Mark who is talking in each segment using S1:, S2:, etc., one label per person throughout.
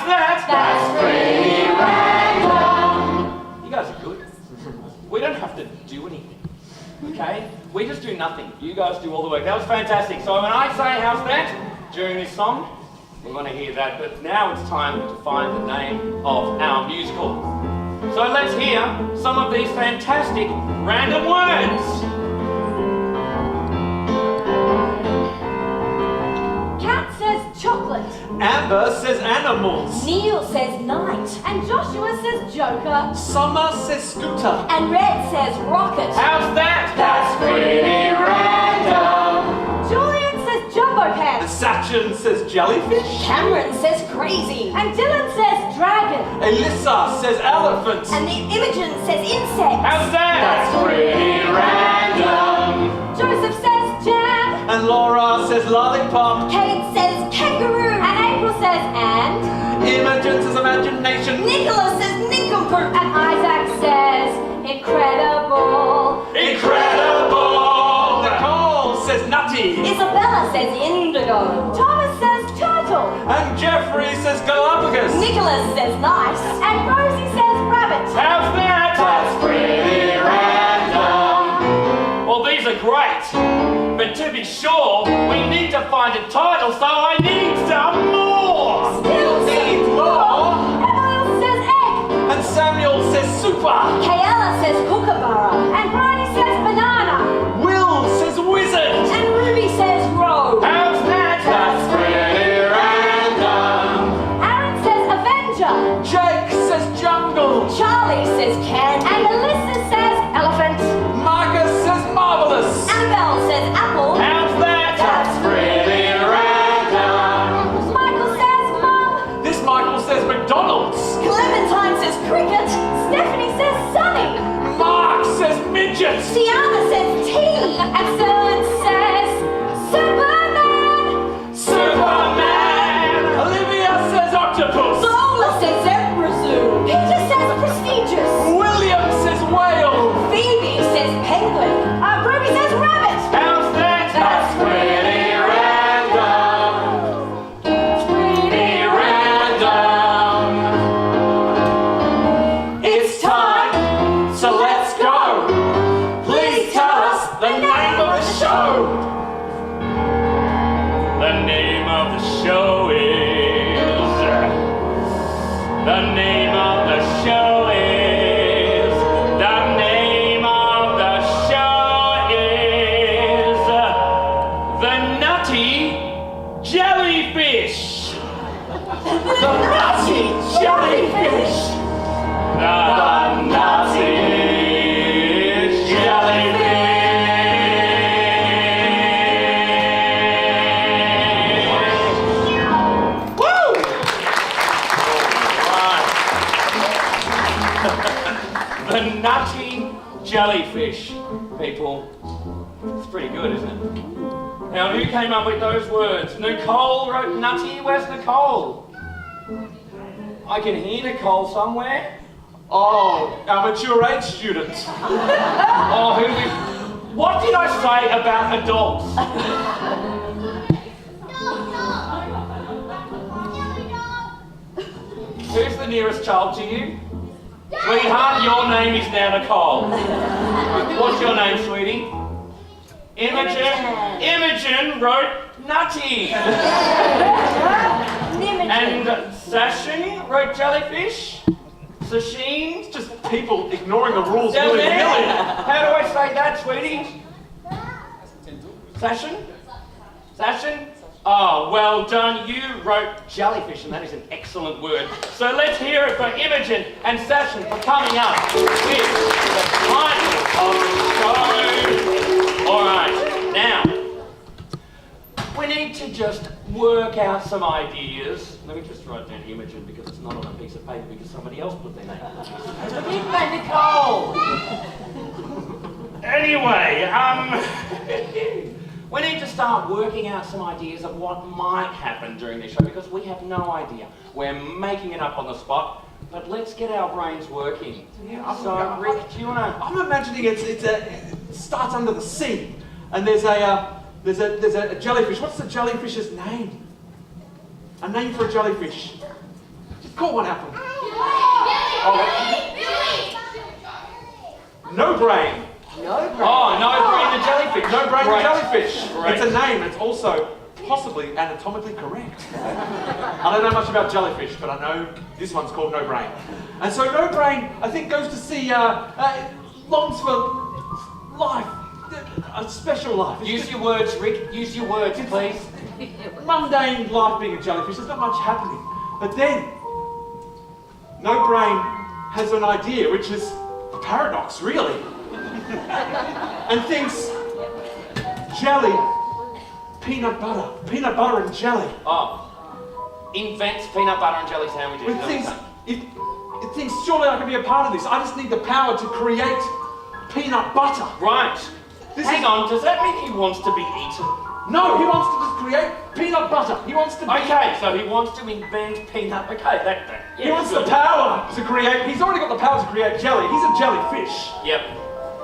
S1: How's that?
S2: That's pretty random.
S1: You guys are good. We don't have to do anything. Okay? We just do nothing. You guys do all the work. That was fantastic. So when I say how's that during this song, we're going to hear that. But now it's time to find the name of our musical. So let's hear some of these fantastic random words.
S2: Cat says chocolate.
S3: Amber says animals.
S2: Neil says night. And Joshua says joker.
S3: Summer says scooter.
S2: And Red says rocket.
S1: How's that?
S2: That's pretty random. Julian says jumbo
S3: And
S2: pants.
S3: Sachin says jellyfish.
S2: Cameron says crazy. And Dylan says dragon.
S3: Elissa says elephant.
S2: And the Imogen says insect.
S1: How's that?
S2: That's pretty random. Joseph says jam.
S3: And Laura says lollipop.
S2: Kate says kangaroo. And April says and.
S3: Imogen says imagination.
S2: Nicholas says nincompoop. And Isaac says incredible.
S3: Incredible! Nicole says nutty.
S2: Isabella says indigo. Thomas says turtle.
S3: And Jeffrey says Galapagos.
S2: Nicholas says nice. And Rosie says rabbit.
S1: How's that?
S2: That's pretty random.
S1: Well, these are great. But to be sure, we need to find a title, so I need some more.
S2: Still
S3: Need more.
S2: Emil says egg.
S3: And Samuel says super.
S2: Kayla says kookaburra. And Bridie says banana.
S3: Will says wizard.
S2: And Ruby says rogue.
S1: How's that?
S2: That's pretty random. Aaron says avenger.
S3: Jake says jungle.
S2: Charlie says can. And Alyssa says elephant.
S3: Marcus says marvelous.
S2: Annabelle says apple.
S1: How's that?
S2: That's pretty random. Michael says mum.
S3: This Michael says McDonald's.
S2: Clementine says cricket. Stephanie says sunny.
S3: Mark says midget.
S2: Tiana says tea. And Philip says Superman.
S3: Superman. Olivia says octopus.
S2: Lola says zebra zoo. Peter says prestigious.
S3: William says whale.
S2: Phoebe says penguin. Ruby says rabbit.
S1: How's that?
S2: That's pretty random. Pretty random.
S3: It's time, so let's go. Please tell us the name of the show.
S1: The name of the show is... The name of the show is... The name of the show is... The Nutty Jellyfish.
S3: The nutty jellyfish.
S1: The Nutty Jellyfish.
S3: Woo!
S1: The Nutty Jellyfish, people. It's pretty good, isn't it? Now, who came up with those words? Nicole wrote nutty. Where's Nicole? I can hear Nicole somewhere.
S3: Oh, our mature age students.
S1: Oh, what did I say about adults? Who's the nearest child to you? Sweetheart, your name is now Nicole. What's your name, sweetie? Imogen. Imogen wrote nutty. And Sashin wrote jellyfish. Sasheen,
S3: Just people ignoring the rules
S1: down
S3: willy-nilly.
S1: there. How do I say that, sweetie? Sashin? Sashin? Oh, well done. You wrote jellyfish, and that is an excellent word. So let's hear it for Imogen and Sashin for coming up with the title of the show. All right, now, we need to just work out some ideas. Let me just write down Imogen because it's not on a piece of paper because somebody else put their name on a piece of paper. Forgive me, Nicole. Anyway, we need to start working out some ideas of what might happen during this show because we have no idea. We're making it up on the spot, but let's get our brains working.
S3: Yeah,
S1: So, Rick, do you want to...
S3: I'm imagining it starts under the sea, and there's a jellyfish. What's the jellyfish's name? A name for a jellyfish. Call one out for me. No brain.
S1: Oh, no brain the jellyfish.
S3: No brain the
S1: Great.
S3: jellyfish.
S1: Great.
S3: It's a name. It's also possibly anatomically correct. I don't know much about jellyfish, but I know this one's called No Brain. And so No Brain, I think, goes to see, longs for life, a special life.
S1: Use your words, Rick. Use your words, please.
S3: Mundane life being a jellyfish, there's not much happening. But then, No Brain has an idea, which is a paradox, really. And thinks, jelly, peanut butter and jelly.
S1: Oh. Invents peanut butter and jelly sandwiches.
S3: It thinks, surely I can be a part of this. I just need the power to create peanut butter.
S1: Right. Hang on, does that mean he wants to be eaten?
S3: No, he wants to just create peanut butter. He wants to be...
S1: Okay, so he wants to invent peanut... Okay, yeah,
S3: he wants
S1: good.
S3: the power to create... He's already got the power to create jelly. He's a jellyfish.
S1: Yep.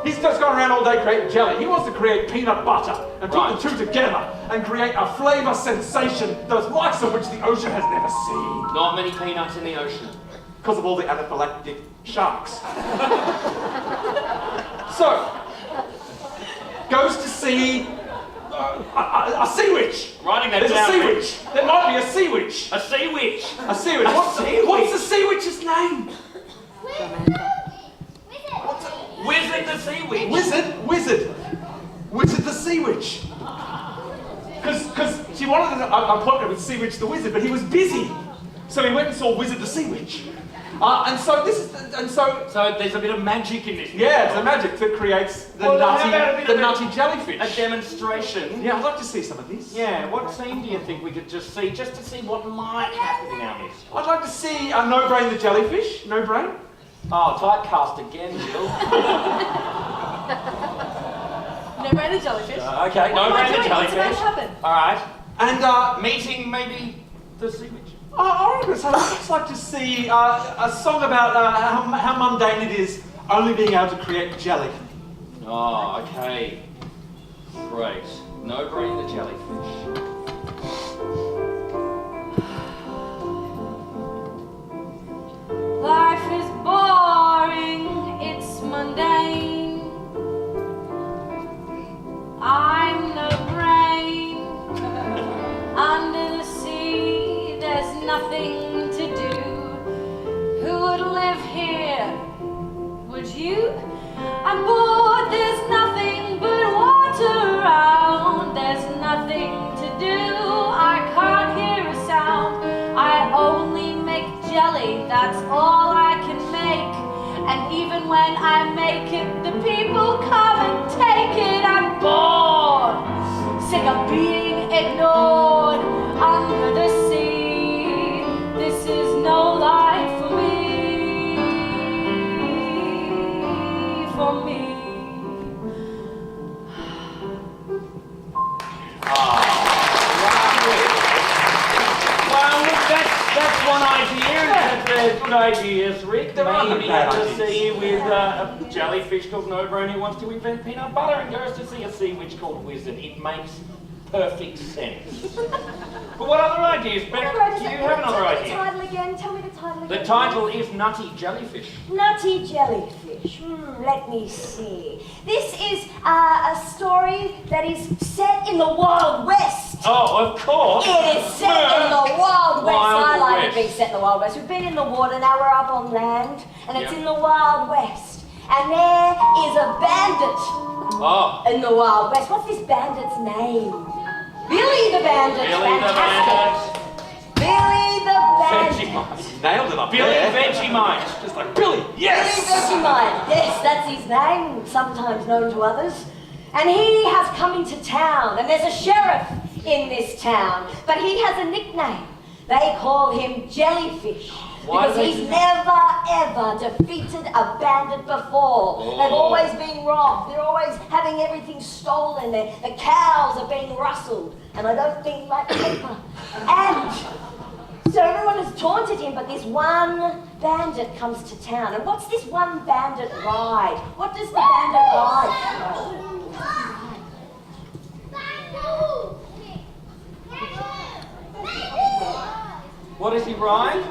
S3: He's just gone around all day creating jelly. He wants to create peanut butter and put
S1: Right.
S3: the two together and create a flavour sensation the likes of which the ocean has never seen.
S1: Not many peanuts in the ocean.
S3: Because of all the anaphylactic sharks. So, goes to see a sea witch.
S1: Writing that
S3: There's
S1: down.
S3: a sea
S1: Rick.
S3: witch. There might be a sea witch.
S1: A sea witch.
S3: A sea witch. What's the sea witch's name?
S1: Wizard the sea witch.
S3: Wizard the sea witch. Because she wanted an appointment with Sea Witch the Wizard, but he was busy. So he went and saw Wizard the Sea Witch.
S1: So there's a bit of magic in this.
S3: Yeah, it's the magic that creates the nutty jellyfish.
S1: A demonstration.
S3: Yeah, I'd like to see some of this.
S1: Yeah, what scene do you think we could just see to see what might happen in our midst?
S3: I'd like to see No Brain the jellyfish. No Brain.
S1: Oh, typecast again, Jill.
S2: No brain the jellyfish.
S1: Okay, no
S2: What am I
S1: brain the
S2: doing? What's
S1: jellyfish.
S2: about to happen?
S1: All right.
S3: And
S1: Meeting maybe the sea witch.
S3: I reckon so. I'd just like to see a song about how mundane it is only being able to create jelly.
S1: Oh, okay. Great. No brain the jellyfish.
S2: Life is boring, it's mundane. I'm no brain. Under the sea, there's nothing to do. Who would live here? Would you? I'm bored, there's nothing but water around. There's nothing to do. I can't hear a sound. I only make jelly, that's all I can make. And even when I make it, the people come and take it. I'm bored, sick of being ignored under the sea. This is no life for me, for me.
S1: Well, look, that's one idea. That's good ideas, Rick.
S3: There are
S1: Maybe
S3: bad
S1: to
S3: ideas.
S1: see with a jellyfish called No Brain who wants to invent peanut butter and goes to see a sea witch called Wizard. It makes perfect sense. But what other ideas, Beck? Do you have another idea?
S4: Tell me the title again. Tell me the title again.
S1: The title is Nutty Jellyfish.
S4: Nutty Jellyfish. Let me see. This is a story that is set in the Wild West.
S1: Oh, of course.
S4: It is set in the Wild West.
S1: Wild
S4: I like
S1: West.
S4: it being set in the Wild West. We've been in the water, now we're up on land, and it's
S1: Yep.
S4: in the Wild West. And there is a bandit
S1: Oh,
S4: in the Wild West. What's this bandit's name? Billy the Bandit.
S1: Billy the
S4: Fantastic.
S1: Bandit.
S4: Billy the Bandit.
S1: Vegemite.
S3: Nailed it up
S1: Billy
S3: there.
S1: Vegemite.
S3: Just like Billy. Yes.
S4: Billy Vegemite. Yes, that's his name, sometimes known to others. And he has come into town, and there's a sheriff in this town, but he has a nickname. They call him Jellyfish.
S1: Why
S4: Because
S1: do they
S4: he's
S1: do
S4: never ever defeated a bandit before.
S1: Oh.
S4: They've always been robbed. They're always having everything stolen. The cows are being rustled. And I don't think like paper. And so everyone has taunted him, but this one bandit comes to town. And what's this one bandit ride? What does the bandit ride?
S1: What does he ride?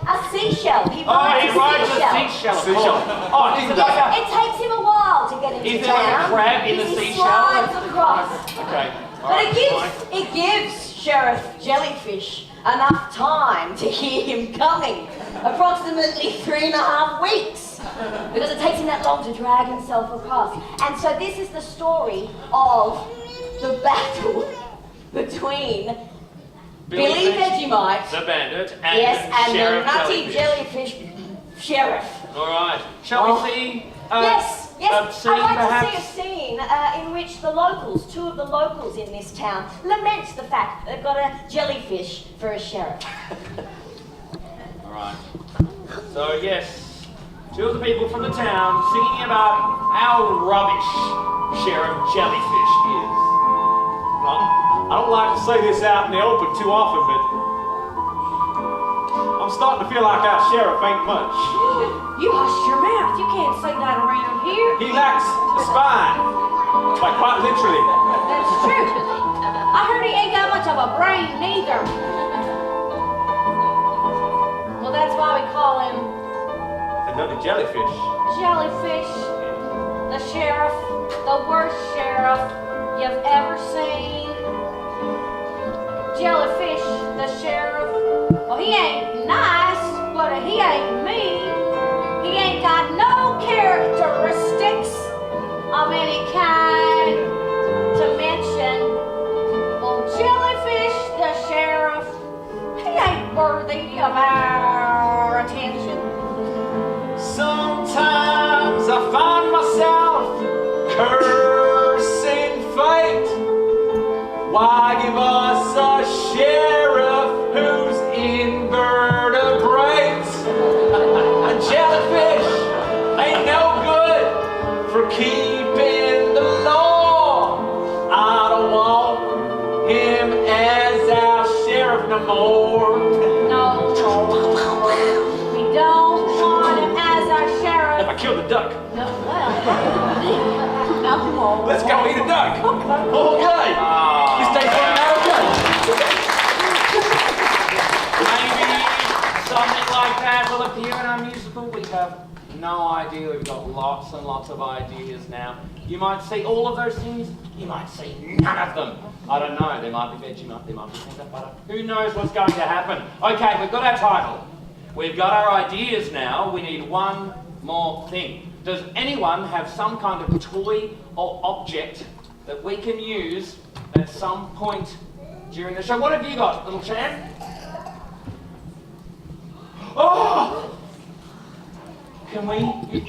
S4: A seashell. He
S1: Oh,
S4: rides
S1: he rides a seashell.
S3: Seashell.
S1: Oh, is it like a...
S4: It takes him a while to get into
S1: Is there like a
S4: town.
S1: crab in the
S4: He
S1: seashell?
S4: slides across.
S1: Okay. All
S4: But
S1: right,
S4: it gives Sheriff Jellyfish enough time to hear him coming. Approximately 3.5 weeks. Because it takes him that long to drag himself across. And so this is the story of the battle between Billy Vegemite,
S1: the bandit, and
S4: and
S1: Sheriff
S4: the nutty
S1: Jellyfish.
S4: Sheriff.
S1: All right. Shall we see?
S4: Yes,
S1: a scene,
S4: I'd like
S1: perhaps?
S4: to see a scene in which two of the locals in this town lament the fact that they've got a jellyfish for a sheriff.
S1: All right. So yes, two of the people from the town singing about how rubbish Sheriff Jellyfish is.
S3: I don't like to say this out in the open too often, but I'm starting to feel like our sheriff ain't much.
S2: You hush your mouth. You can't say that around here.
S3: He lacks a spine, like quite literally.
S2: That's true. I heard he ain't got much of a brain neither. Well, that's why we call him
S3: Another jellyfish.
S2: Jellyfish, the sheriff, the worst sheriff you've ever seen. Jellyfish, the sheriff. Well, he ain't nice, but he ain't mean. He ain't got no characteristics of any kind to mention. Well, Jellyfish, the sheriff, he ain't worthy of our attention.
S3: Sometimes I find myself cursing fate. Why give us a sheriff who's invertebrate? A jellyfish ain't no good for keeping the law. I don't want him as our sheriff no more.
S2: No, we don't want him as our sheriff.
S3: I killed a duck.
S2: No, well, no more.
S3: Let's go eat a duck. Okay. This takes one hour.
S1: Maybe something like that will appear in our musical. We have no idea. We've got lots and lots of ideas now. You might see all of those things. You might see none of them. I don't know. There might be Vegemite. There might be peanut butter. Who knows what's going to happen? Okay, we've got our title. We've got our ideas now. We need one more thing. Does anyone have some kind of toy or object that we can use at some point during the show? What have you got, little champ? Oh! Can we?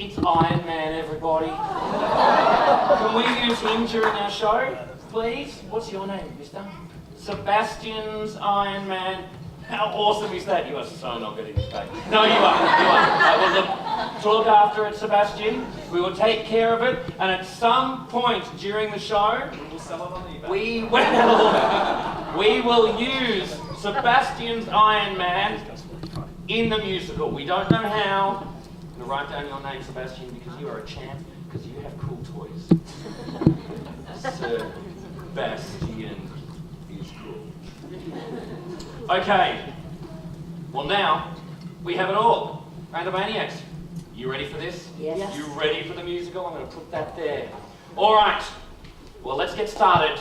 S1: It's Iron Man, everybody. Can we use him during our show, please? What's your name, mister? Sebastian's Iron Man. How awesome is that? You are so not getting this paid. No, you are. To look after it, Sebastian. We will take care of it, and at some point during the show, we will use Sebastian's Iron Man in the musical. We don't know how. I'm going to write down your name, Sebastian, because you are a champ, because you have cool toys. Sebastian is cool. Okay. Well, now we have it all. Round of Maniacs. You ready for this?
S4: Yes.
S1: You ready for the musical? I'm going to put that there. All right. Well, let's get started.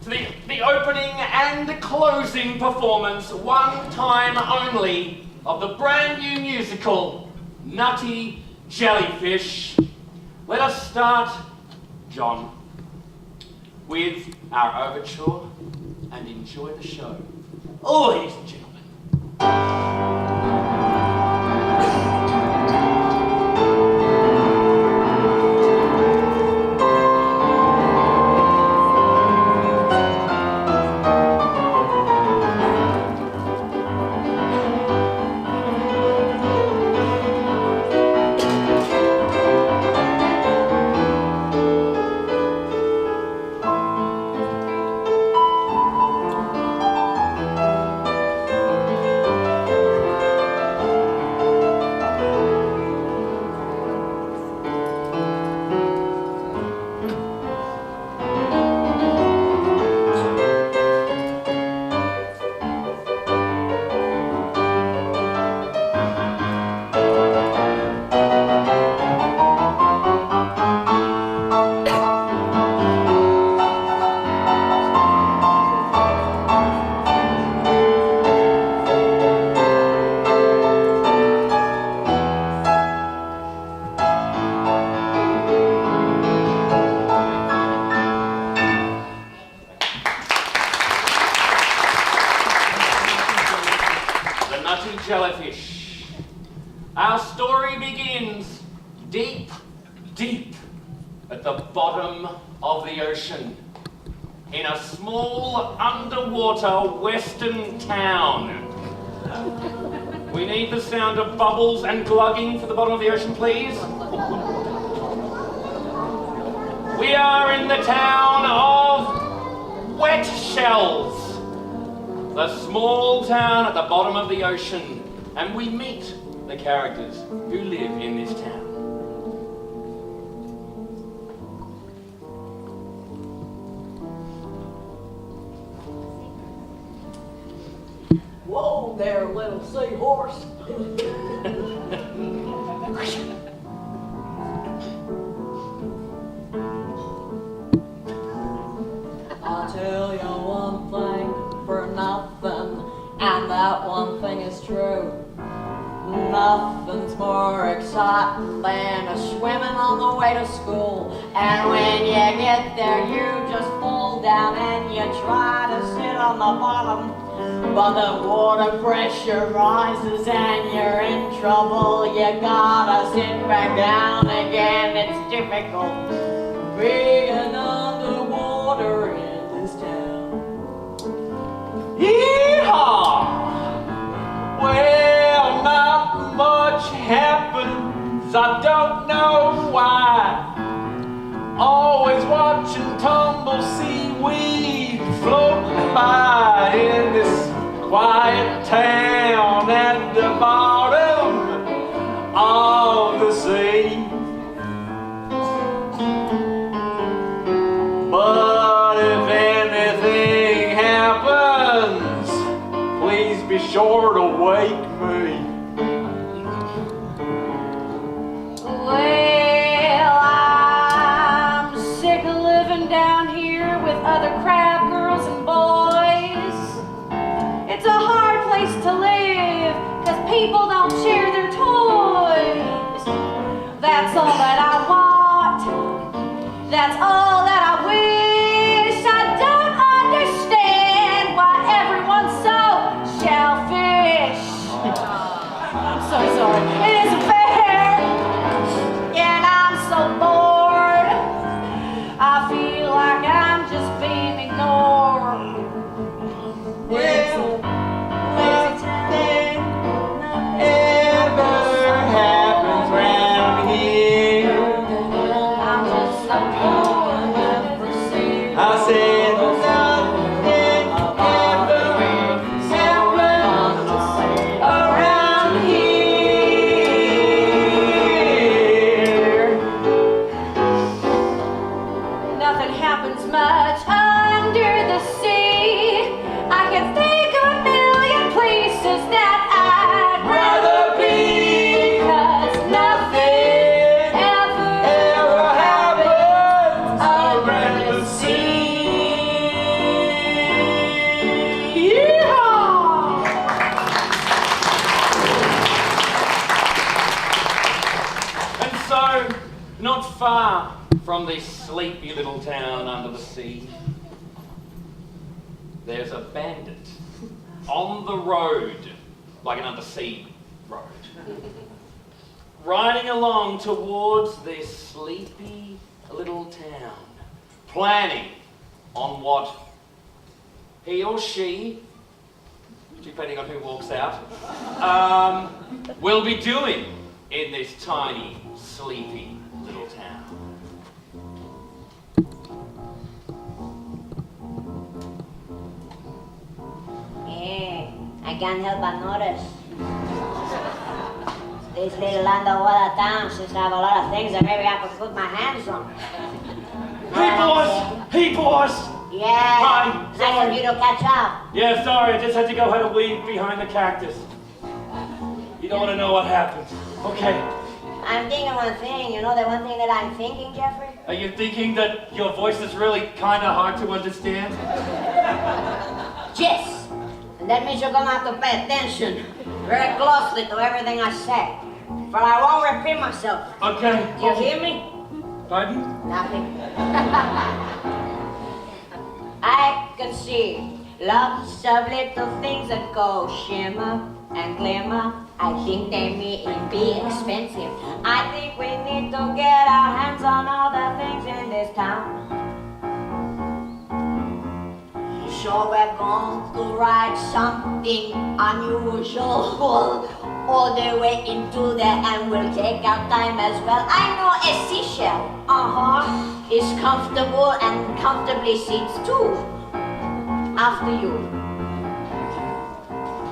S1: To the opening and closing performance, one time only, of the brand new musical, Nutty Jellyfish. Let us start, John, with our overture and enjoy the show. Oh, ladies and gentlemen. nutty jellyfish. Our story begins deep, deep at the bottom of the ocean, in a small underwater western town. We need the sound of bubbles and glugging for the bottom of the ocean, please. We are in the town of Wet Shells, the small town at the bottom of the ocean, and we meet the characters who live in this town.
S4: Whoa there, little seahorse.
S5: I'll tell you one thing for nothing, and that one thing is true. Nothing's more exciting than a swimming on the way to school. And when you get there, you just fall down and you try to sit on the bottom. But the water pressure rises and you're in trouble. You gotta sit back down again. It's difficult being underwater in this town.
S3: Yeehaw! Well, not much happens, I don't know why. Always watching tumble seaweed floating by in this quiet town at the bottom of the sea. But if anything happens, please be sure to wake me.
S2: Well, I'm sick of living down here with other crab girls and boys. It's a hard place to live, 'cause people don't share their toys. That's all that I want. That's all that I wish. I don't understand why everyone's so shellfish. I'm so sorry. It isn't fair. And I'm so bored. I feel like I'm just being ignored.
S3: Well, nothing ever happens round here.
S2: I'm just so bored.
S3: I said nothing ever happens around here.
S2: Nothing happens much under the sea. I can think of a million places that I'd rather be, 'cause nothing ever happens under the sea. Yeehaw!
S1: And so, not far from this sleepy little town under the sea, there's a bandit on the road, like an undersea road, riding along towards this sleepy little town, planning on what he or she, depending on who walks out, will be doing in this tiny, sleepy little town.
S4: Yeah, I can't help but notice. This little underwater town seems to have a lot of things that maybe I could put my hands on.
S1: Hey boss! Hey boss!
S4: Yeah,
S1: Hi,
S4: nice
S1: sorry.
S4: of you to catch up.
S1: Yeah, sorry, I just had to go have a weed behind the cactus. You don't want to know what happened. Okay.
S4: I'm thinking one thing, you know the one thing that I'm thinking, Jeffrey?
S1: Are you thinking that your voice is really kind of hard to understand?
S4: Yes, and that means you're gonna have to pay attention very closely to everything I say. But I won't repeat myself.
S1: Okay.
S4: Do you hear me?
S1: Pardon?
S4: Nothing. I can see lots of little things that go shimmer,
S5: and glamour. I think they may be expensive. I think we need to get our hands on all the things in this town. So we're going to write something unusual all the way into there, and we'll take our time as well. I know a seashell, is comfortable and comfortably sits too. After you.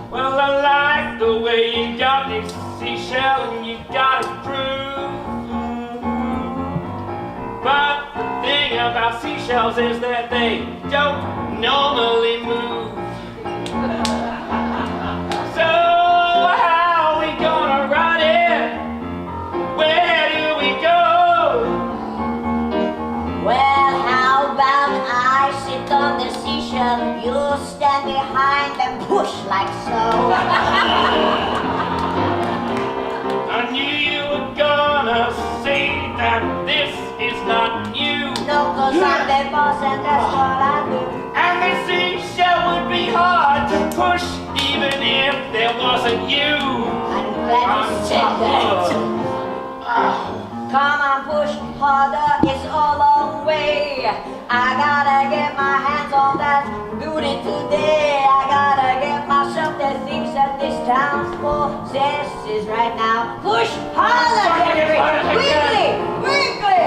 S1: Well, I like the way you got this seashell and you got it proof. But the thing about seashells is that they don't normally move. So how are we gonna run it? Where do we go?
S5: Well, how about I sit on the seashell, you stand behind and push like so.
S1: I knew you were gonna say that this is not new.
S5: No, 'cause I'm the boss and that's what I do.
S1: And the seashell would be hard to push even if there wasn't you.
S5: I'm glad you said that. Come on, push harder, it's a long way. I gotta get my hands on that beauty today. I gotta get myself the things that this town possesses right now. Push harder, Henry! Quickly! Quickly!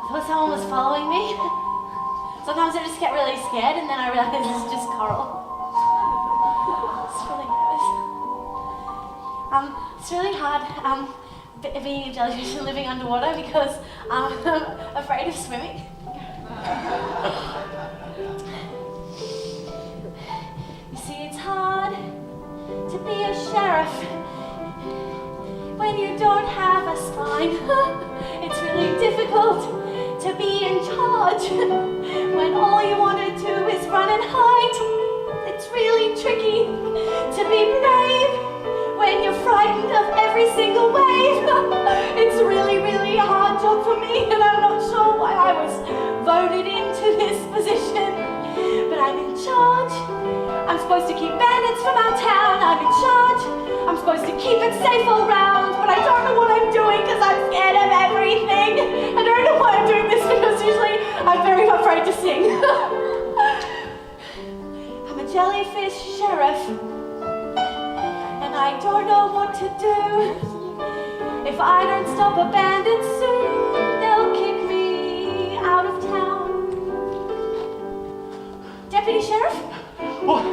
S2: Thought someone was following me. Sometimes I just get really scared and then I realize it's just Coral. It's really nervous. It's really hard being a jellyfish and living underwater because I'm afraid of swimming. You see, it's hard to be a sheriff when you don't have a spine. It's really difficult to be in charge when all you want to do is run and hide. It's really tricky to be brave when you're frightened of every single wave. It's a really, really hard job for me, and I'm not sure why I was voted into this position. But I'm in charge. I'm supposed to keep bandits from our town. I'm in charge. I'm supposed to keep it safe all round, but I don't know what I'm doing because I'm scared of everything. I don't know why I'm doing this because usually I'm very afraid to sing. I'm a jellyfish sheriff, and I don't know what to do. If I don't stop a bandit soon, they'll kick me out of town. Deputy Sheriff?
S3: What?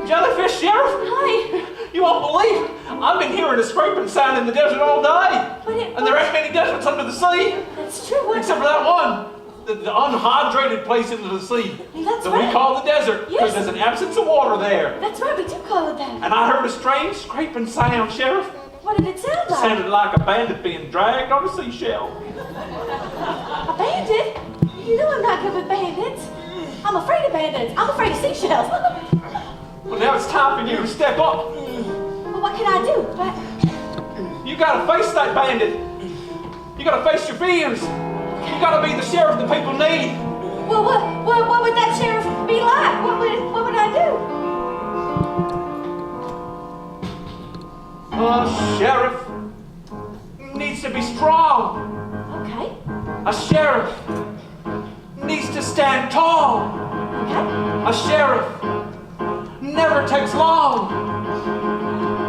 S3: Jellyfish Sheriff?
S2: Hi.
S3: You won't believe, I've been hearing a scraping sound in the desert all day. And there ain't many deserts under the sea.
S2: That's true.
S3: Except for that one, the unhydrated place into the sea.
S2: That's
S3: that
S2: right.
S3: we call the desert, because there's an absence of water there.
S2: That's right, we do call it that.
S3: And I heard a strange scraping sound, Sheriff.
S2: What did it sound
S3: It
S2: like?
S3: sounded like a bandit being dragged on a seashell.
S2: A bandit? You know I'm not good with bandits. I'm afraid of bandits. I'm afraid of seashells.
S3: Well, now it's time for you to step up.
S2: Well, what can I do?
S3: You gotta face that bandit. You gotta face your fears. You gotta be the sheriff the people need.
S2: Well, what would that sheriff be like? What would I do?
S3: A sheriff needs to be strong.
S2: Okay.
S3: A sheriff needs to stand tall.
S2: Okay.
S3: A sheriff never takes long.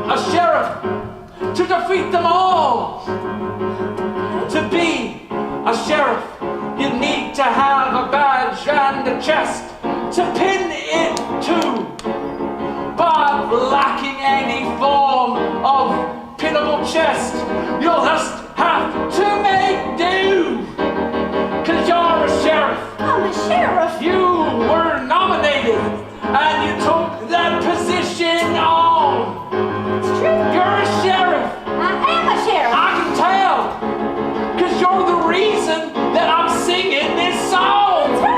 S3: A sheriff to defeat them all. To be a sheriff, you need to have a badge and a chest to pin it to. But lacking any form of pinnable chest, you'll just have to make do. 'Cause you're a sheriff.
S2: I'm a sheriff.
S3: You were nominated and you took that position on.
S2: It's true.
S3: You're a sheriff.
S2: I am a sheriff.
S3: I can tell. 'Cause you're the reason that I'm singing this song.
S2: That's right.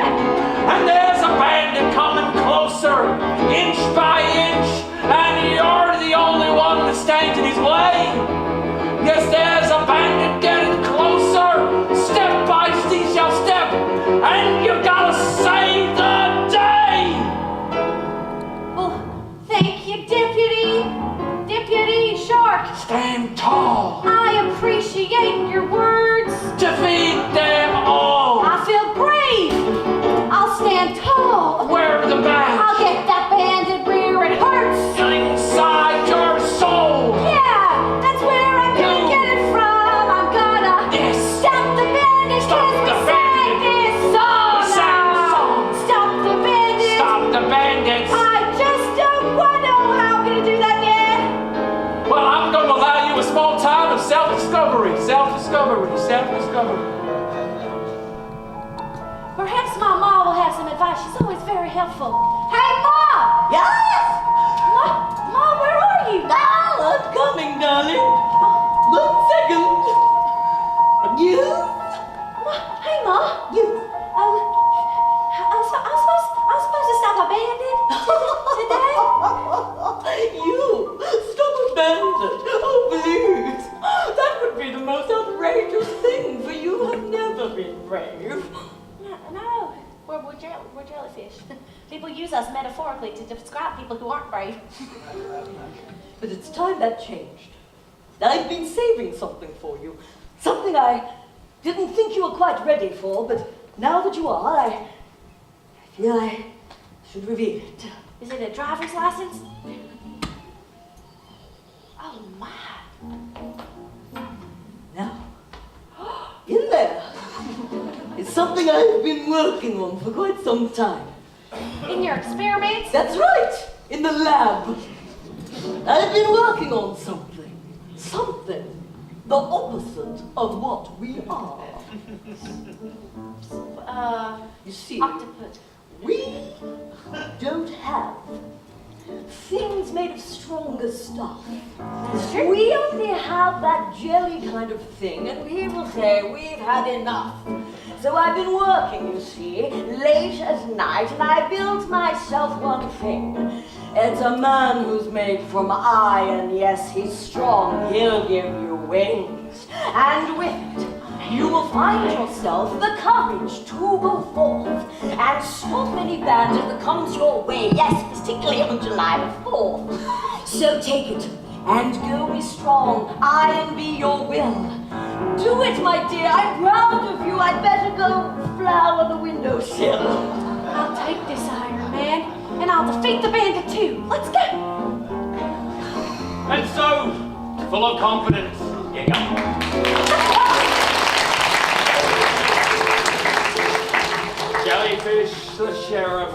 S2: Perhaps my ma will have some advice. She's always very helpful. Hey, Ma!
S5: Yes!
S2: Ma, where are you?
S5: I'm coming, darling. 1 second. You?
S2: Hey, Ma.
S5: You.
S2: I'm supposed to stop a bandit today?
S5: You? Stop a bandit? Oh, please. That would be the most outrageous thing, for you have never been brave.
S2: No, we're jellyfish. People use us metaphorically to describe people who aren't brave.
S5: But it's time that changed. I've been saving something for you. Something I didn't think you were quite ready for, but now that you are, I feel I should reveal it.
S2: Is it a driver's license? Oh, my.
S5: Now, in there is something I've been working on for quite some time.
S2: In your experiments?
S5: That's right, in the lab. I've been working on something the opposite of what we are. You see,
S2: Octopus.
S5: we don't have things made of stronger stuff.
S2: That's true.
S5: We only have that jelly kind of thing, and we will say we've had enough. So I've been working, you see, late at night, and I built myself one thing. It's a man who's made from iron. Yes, he's strong. He'll give you wings. And with it, you will find yourself the courage to go forth and stop any bandit that comes your way. Yes, particularly on July the 4th. So take it and go be strong. Iron be your will. Do it, my dear. I'm proud of you. I'd better go flower the windowsill.
S2: I'll take this Iron Man, and I'll defeat the bandit too. Let's go.
S1: And so, full of confidence, you go. Jellyfish, the sheriff,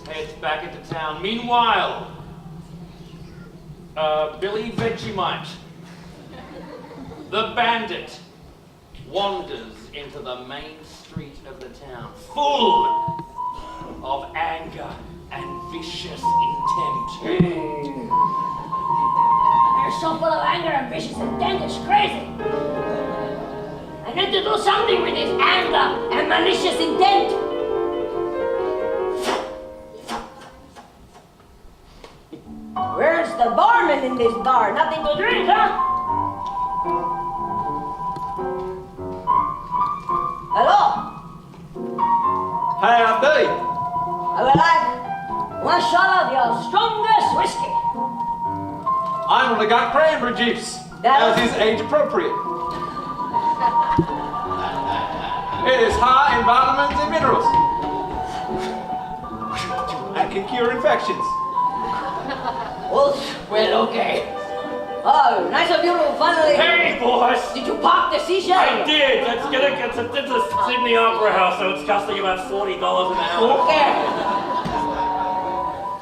S1: heads back into town. Meanwhile, Billy Vegemite, the bandit, wanders into the main street of the town, full of anger and vicious intent.
S4: They're so full of anger and vicious intent, it's crazy. I need to do something with this anger and malicious intent. Where's the barman in this bar? Nothing to drink, huh? Hello?
S3: Hey, I'm Billy.
S4: I would like one shot of your strongest whiskey.
S3: I only got cranberry juice,
S4: That
S3: as is age appropriate. It is high in vitamins and minerals. And can cure infections.
S4: Well, okay. Oh, nice of you to finally...
S1: Hey, boys!
S4: Did you park the seashell?
S1: I did! It's in the Opera House, so it's costing about $40 an hour.
S4: Okay.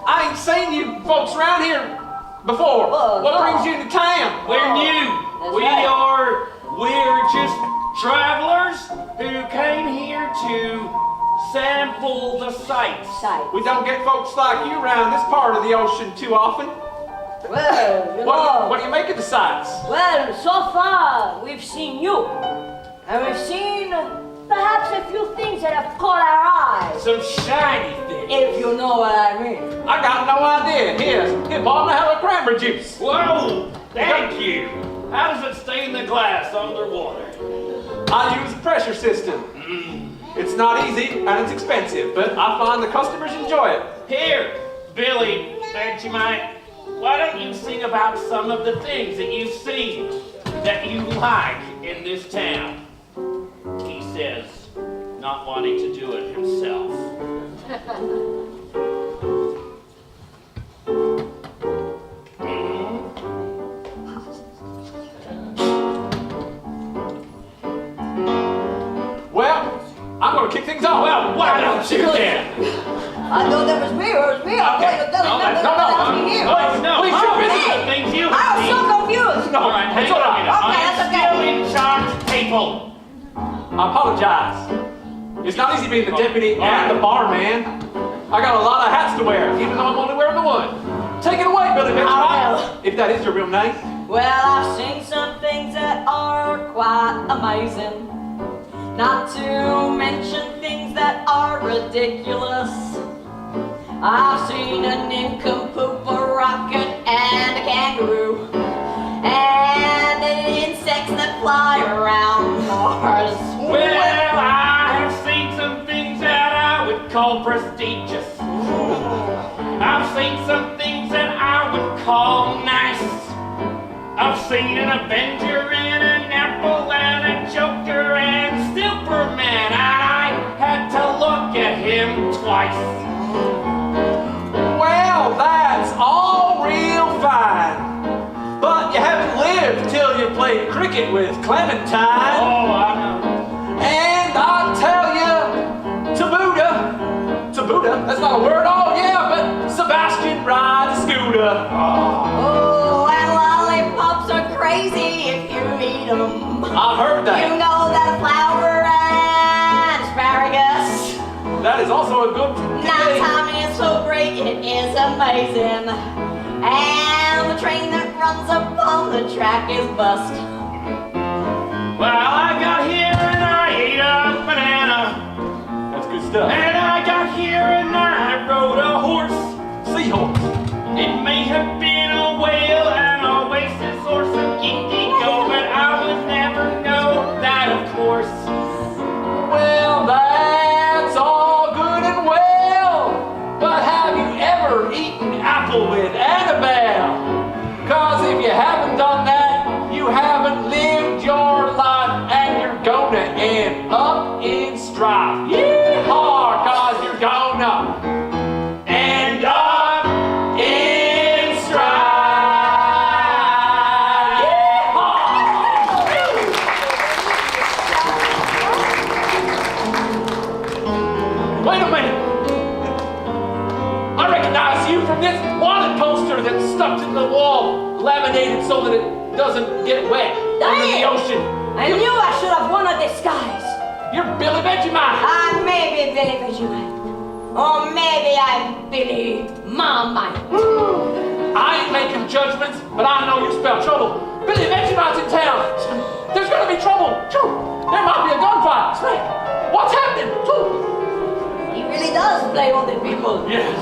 S3: I ain't seen you folks around here before. What brings you to town?
S1: We're new. We're just travelers who came here to sample the sights.
S3: We don't get folks like you around this part of the ocean too often.
S4: Well, you know...
S3: What do you make of the sights?
S4: Well, so far, we've seen you. And we've seen perhaps a few things that have caught our eyes.
S1: Some shiny things.
S4: If you know what I mean.
S3: I got no idea. Here, Bob, have a cranberry juice.
S1: Whoa! Thank you. How does it stay in the glass underwater?
S3: I use a pressure system. It's not easy and it's expensive, but I find the customers enjoy it.
S1: Here, Billy Vegemite, why don't you sing about some of the things that you've seen that you like in this town? He says, not wanting to do it himself.
S3: Well, I'm going to kick things off.
S1: Well, why don't you then?
S4: I thought that was me, or it was me. I thought you were telling me that was here.
S3: Please, you're busy.
S1: The things you
S4: I was so
S1: have seen.
S4: confused.
S3: No,
S1: All right, hang
S3: it's all
S1: on a
S3: right.
S1: minute.
S4: Okay,
S1: I'm
S4: that's okay.
S1: still in charge, people.
S3: I apologize. It's not easy being the deputy and the barman. I got a lot of hats to wear, even though I'm only wearing the one. Take it away, Billy Vegemite, if that is your real name.
S5: Well, I've seen some things that are quite amazing. Not to mention things that are ridiculous. I've seen a nincompoop, a rocket, and a kangaroo. And insects that fly around Mars.
S1: Well, I have seen some things that I would call prestigious. I've seen some things that I would call nice. I've seen an Avenger and an Apple and a Joker and Superman, and I had to look at him twice.
S3: Well, that's all real fine. But you haven't lived till you played cricket with Clementine.
S1: Oh, I know.
S3: And I tell you, Tabuda, that's not a word, oh yeah, but Sebastian rides a scooter.
S5: Oh, and lollipops are crazy if you eat them.
S3: I've heard that.
S5: You know that flour and asparagus.
S3: That is also a good
S5: Now
S3: thing.
S5: timing is so great, it is amazing. And the train that runs up on the track is bust.
S1: Well, I got here and I ate a banana.
S3: That's good stuff.
S1: And I got here and I rode a horse.
S3: Seahorse.
S1: It may have been a whale, an oasis, or some indigo, but I would never know that, of course.
S3: Well, that's all good and well. But have you ever eaten apple with Annabelle? Cause if you haven't done that, you haven't lived your life and you're gonna end up in strife. Yeehaw, cause you're gonna end up in strife. Yeehaw! Wait a minute. I recognize you from this wanted poster that's stuck to the wall, laminated so that it doesn't get wet under the ocean.
S5: I knew I should have worn a disguise.
S3: You're Billy Vegemite.
S5: I may be Billy Vegemite. Or maybe I'm Billy Marmite.
S3: I ain't making judgments, but I know you spell trouble. Billy Vegemite's in town. There's gonna be trouble. There might be a gunfight. Snake, what's happening?
S5: He really does play on the people.
S1: Yes.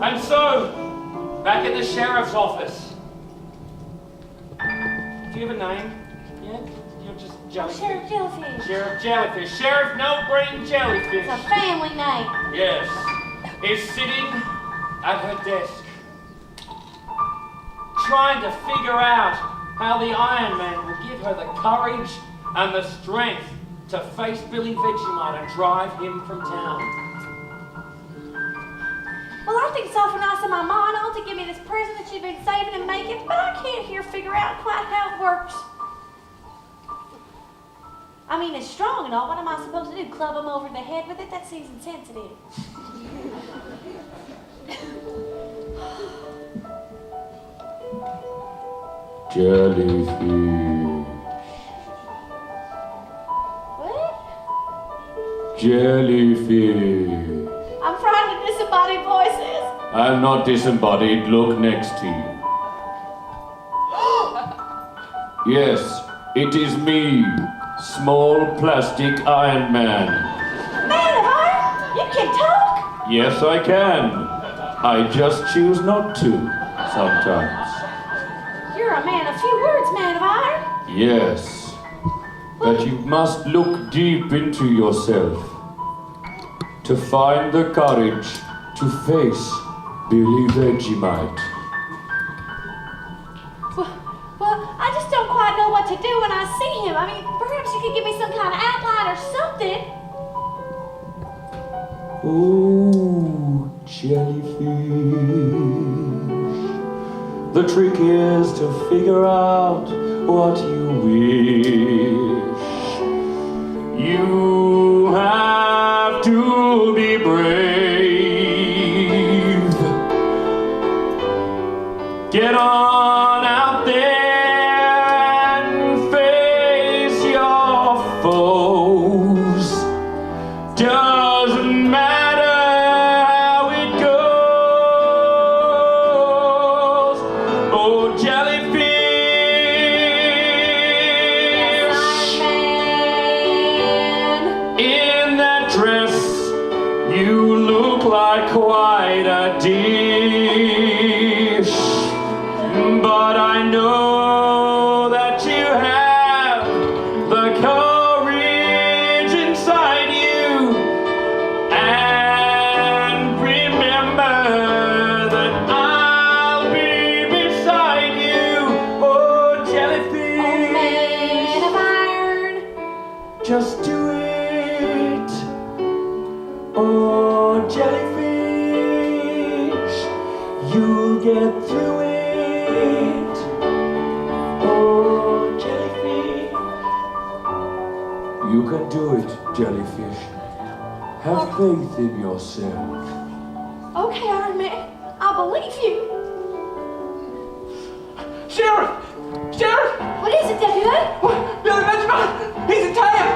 S1: And so, back at the sheriff's office. Do you have a name? Yeah? You're just Jellyfish.
S2: Sheriff Jellyfish.
S1: Sheriff Jellyfish. Sheriff No-Brain Jellyfish.
S2: It's a family name.
S1: Yes. Is sitting at her desk, trying to figure out how the Iron Man will give her the courage and the strength to face Billy Vegemite and drive him from town.
S2: Well, I think it's awful nice of my mom and all to give me this present that she's been saving and making, but I can't here figure out quite how it works. I mean, it's strong and all. What am I supposed to do? Club him over the head with it? That seems insensitive.
S3: Jellyfish.
S2: What?
S3: Jellyfish.
S2: I'm frightened of disembodied voices.
S3: I'm not disembodied. Look next to you. Yes, it is me, small plastic Iron Man.
S2: Man of Iron, you can talk?
S3: Yes, I can. I just choose not to sometimes.
S2: You're a man of few words, man of iron.
S3: Yes, but you must look deep into yourself to find the courage to face Billy Vegemite.
S2: Well, I just don't quite know what to do when I see him. I mean, perhaps you could give me some kind of outline or something.
S3: Oh, jellyfish. The trick is to figure out what you wish. You have to be brave. Get on out there and face your
S1: doesn't matter how it goes. Oh, jellyfish, in that dress, you look like quite a dish. But I know that you have the courage inside you. And remember that I'll be beside you. Oh, jellyfish.
S2: Oh, man of iron.
S1: Just do it. Oh, jellyfish, you'll get through it. Oh, jellyfish. You can do it, jellyfish. Have faith in yourself.
S2: Okay, Iron Man, I believe you.
S3: Sheriff! Sheriff!
S2: What is it, Deputy?
S3: Billy Benjamin! He's in town!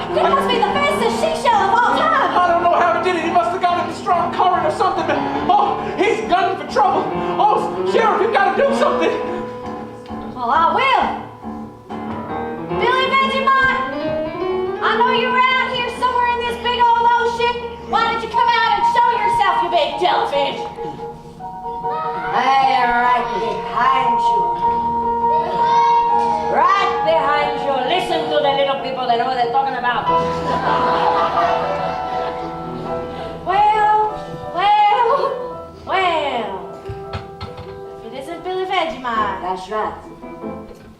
S2: He must be the fastest seashell of all time.
S3: I don't know how he did it. He must have got in a strong current or something. But, oh, he's gunning for trouble. Oh, Sheriff, you've got to do something.
S2: Well, I will. Billy Vegemite, I know you're out here somewhere in this big old ocean. Why don't you come out and show yourself, you big jellyfish?
S4: Hey, right behind you. Right behind you. Listen to the little people that know what they're talking about.
S2: Well. If it isn't Billy Vegemite.
S4: That's right.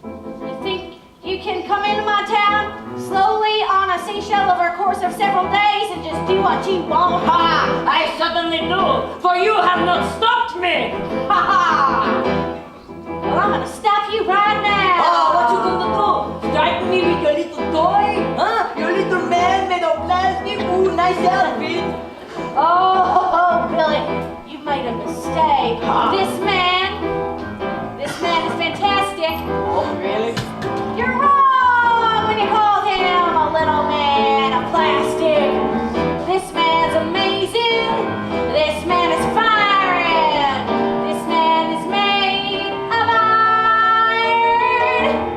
S2: You think you can come into my town slowly on a seashell over a course of several days and just do what you want?
S4: Ha! I certainly do, for you have not stopped me. Ha ha!
S2: Well, I'm gonna stop you right now.
S4: Oh, what you gonna do? Strike me with your little toy? Huh? Your little man made of plastic? Ooh, nice outfit.
S2: Oh, Billy, you've made a mistake. This man is fantastic.
S4: Oh, really?
S2: You're wrong when you call him a little man of plastic. This man's amazing. This man is firing. This man is made of iron.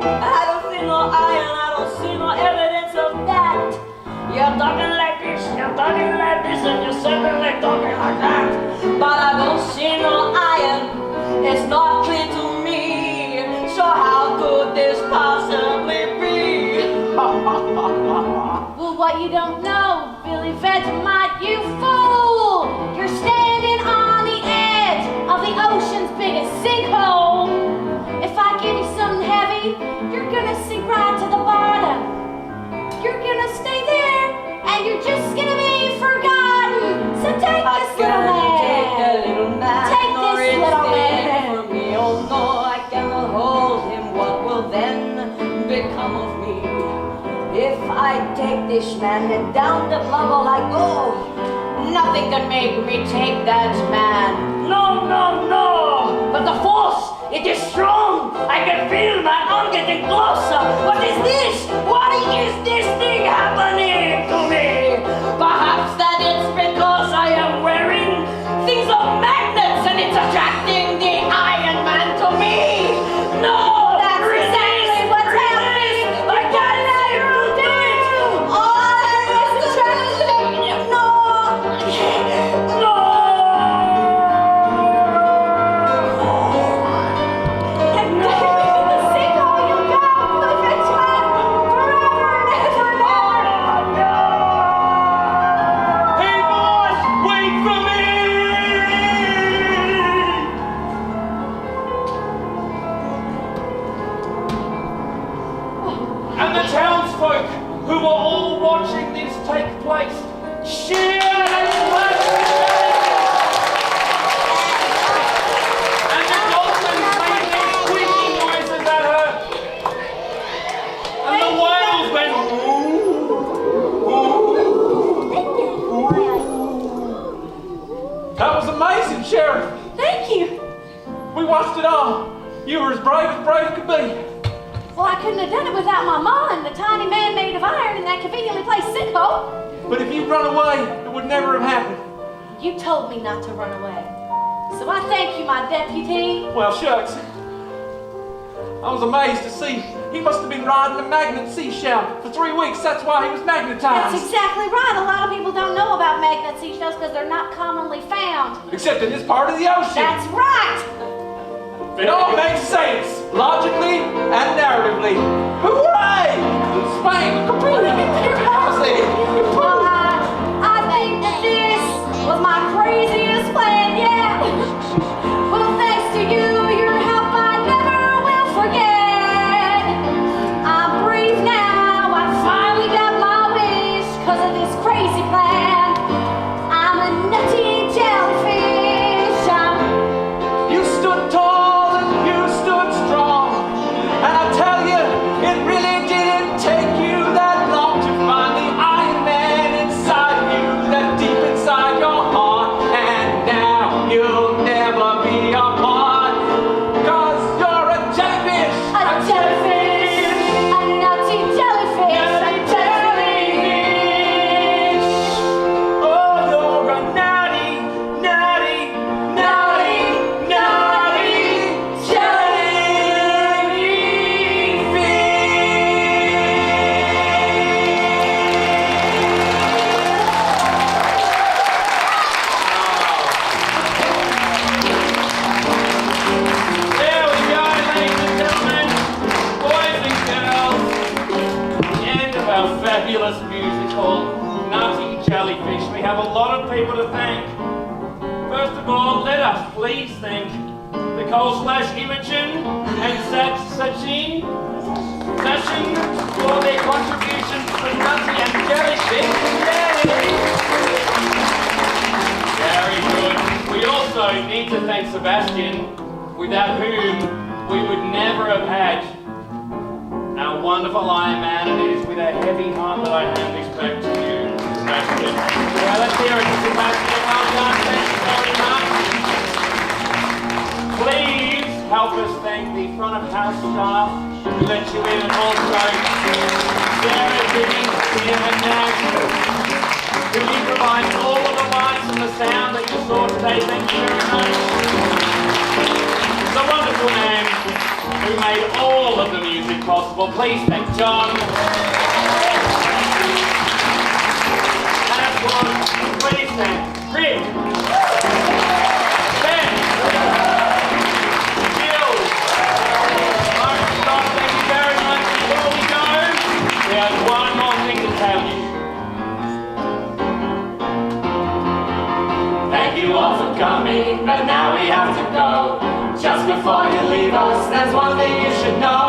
S4: I don't see no iron. I don't see no evidence of that. You're talking like this, and you're certainly talking like that. But I don't see no iron. It's not clear to me. So how could this possibly be?
S2: Well, what you don't know, Billy Vegemite, you fool! You're standing on the edge of the ocean's biggest sinkhole. If I give you something heavy, you're gonna sink right to the bottom. You're gonna stay there, and you're just gonna be forgotten. So take this little man.
S4: Take the little man.
S2: Take
S4: nor
S2: this
S4: is
S2: little
S4: there
S2: man.
S4: for me. Oh no, I cannot hold him. What will then become of me? If I take this man, then down the bubble I go. Nothing can make me take that man. No, no, no! But the force, it is strong. I can feel my arm getting closer. What is this? Why is this thing happening to me? Perhaps that it's because I am wearing things of magnets and it's attracting the Iron Man to me. No!
S2: That's exactly what's happening.
S4: I can't let you do it! Oh, it's attracting you. No! No!
S1: Hey boys, wait for me! And the townsfolk who were all watching this take place cheered and clapped. And the dolphins made these squeaky noises at her. And the whales went
S3: That was amazing, Sheriff.
S2: Thank you.
S3: We watched it all. You were as brave could be.
S2: Well, I couldn't have done it without my mom and the tiny man made of iron in that conveniently placed sinkhole.
S3: But if you'd run away, it would never have happened.
S2: You told me not to run away. So I thank you, my deputy.
S3: Well, shucks. I was amazed to see he must have been riding a magnet seashell for 3 weeks. That's why he was magnetized.
S2: That's exactly right. A lot of people don't know about magnet seashells because they're not commonly found.
S3: Except in this part of the ocean.
S2: That's right.
S3: It all makes sense, logically and narratively. Hooray! Spain,
S2: Well, I think that this was my craziest plan yet. Well, thanks to you, your help I never will forget. I'm brave now, I finally got my wish because of this crazy plan. I'm a nutty jellyfish.
S3: You stood tall and you stood strong. And I tell you, it really didn't take you that long to find the Iron Man inside you, that deep inside your heart. And now you'll never be apart, 'cause you're a jellyfish.
S2: A jellyfish, a nutty jellyfish, a jellyfish.
S1: Oh, you're a naughty, naughty, naughty, naughty There we go, ladies and gentlemen, boys and girls. The end of our fabulous musical, Nutty Jellyfish. We have a lot of people to thank. First of all, let us please thank Nicole/Imogen and Sachin for their contributions to Nutty and Jellyfish. Yay! Very good. We also need to thank Sebastian, without whom we would never have had our wonderful Iron Man. And it is with a heavy heart that I hand this back to you, Sebastian. Well, let's hear it for Sebastian. Well done. Thank you very much. Please help us thank the front of house staff who let you in, and also Sarah, Jimmy, Tim and Nash, who improvised all of the lights and the sound that you saw today. Thank you very much. The wonderful man who made all of the music possible. Please thank John. And of course, please thank Rick, Ben, Jill, Mark, Scott, thank you very much. Before we go, we have one more thing to tell you. Thank you all for coming, but now we have to go. Just before you leave us, there's one thing you should know.